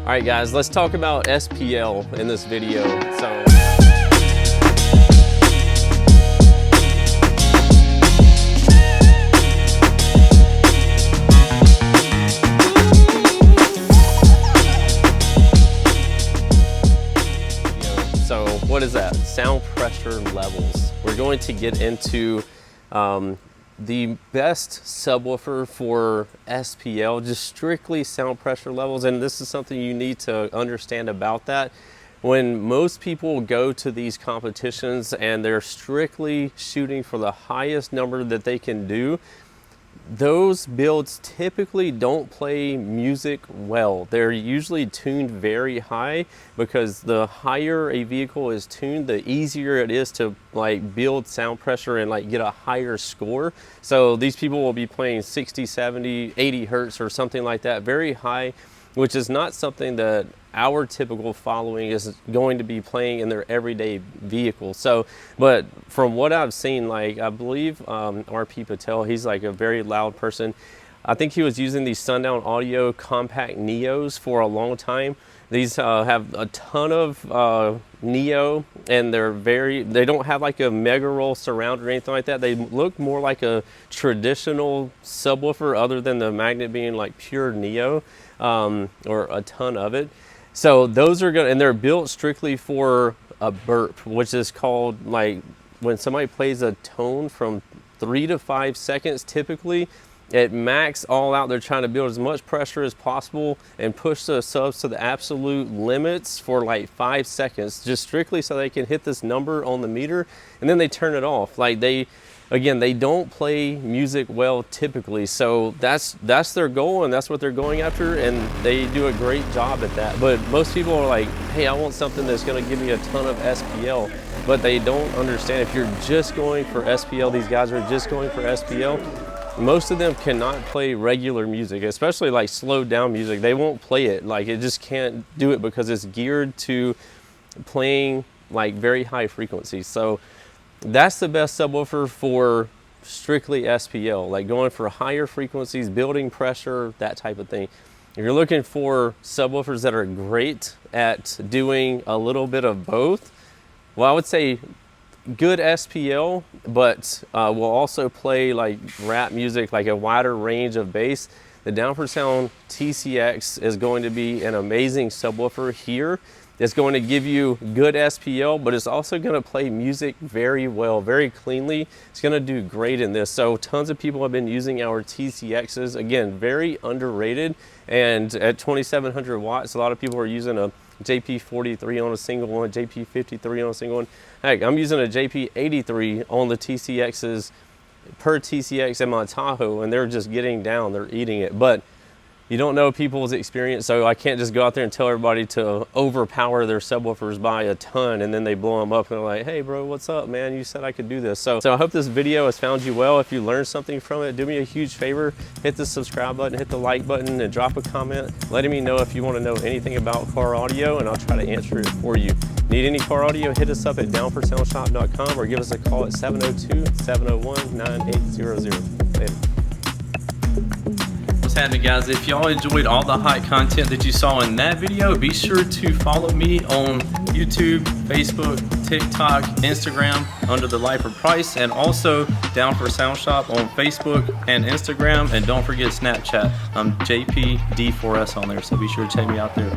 All right, guys, let's talk about SPL in this video. So what is that? Sound pressure levels. We're going to get into the best subwoofer for SPL, just strictly sound pressure levels. And this is something you need to understand about that. When most people go to these competitions and they're strictly shooting for the highest number that they can do, those builds typically don't play music well. They're usually tuned very high, because the higher a vehicle is tuned, the easier it is to like build sound pressure and like get a higher score. So these people will be playing 60, 70, 80 hertz or something like that, very high, which is not something that our typical following is going to be playing in their everyday vehicle. So, but from what I've seen, like I believe RP Patel, he's like a very loud person. I think he was using these Sundown Audio compact Neos for a long time. These have a ton of Neo, and they don't have like a mega roll surround or anything like that. They look more like a traditional subwoofer, other than the magnet being like pure Neo, or a ton of it. So those are good, and they're built strictly for a burp, which is called, like when somebody plays a tone from 3 to 5 seconds, typically at max all out, they're trying to build as much pressure as possible and push the subs to the absolute limits for like 5 seconds, just strictly so they can hit this number on the meter, and then they turn it off. Like again, they don't play music well typically, so that's their goal, and that's what they're going after, and they do a great job at that. But most people are like, hey, I want something that's going to give me a ton of SPL, but they don't understand, if you're just going for SPL, these guys are just going for SPL, most of them cannot play regular music, especially like slowed down music. They won't play it. Like, it just can't do it, because it's geared to playing like very high frequencies. So that's the best subwoofer for strictly SPL, like going for higher frequencies, building pressure, that type of thing. If you're looking for subwoofers that are great at doing a little bit of both, well, I would say good SPL, but will also play like rap music, like a wider range of bass. The Downford Sound TCX is going to be an amazing subwoofer here. It's going to give you good SPL, but it's also going to play music very well, very cleanly. It's going to do great in this. So tons of people have been using our TCXs. Again, very underrated. And at 2,700 watts, a lot of people are using a JP43 on a single one, JP53 on a single one. Heck, I'm using a JP83 on the TCXs per TCX in my Tahoe, and they're just getting down, they're eating it. But you don't know people's experience, so I can't just go out there and tell everybody to overpower their subwoofers by a ton, and then they blow them up and they're like, hey bro, what's up, man? You said I could do this. So I hope this video has found you well. If you learned something from it, do me a huge favor, hit the subscribe button, hit the like button, and drop a comment letting me know if you want to know anything about car audio, and I'll try to answer it for you. Need any car audio, hit us up at downfordsoundshop.com or give us a call at 702-701-9800. Later. What's happening, guys? If y'all enjoyed all the hot content that you saw in that video, be sure to follow me on YouTube, Facebook, TikTok, Instagram under the Lifer Price, and also Downford Sound Shop on Facebook and Instagram, and don't forget Snapchat. I'm JPD4S on there, so be sure to check me out there.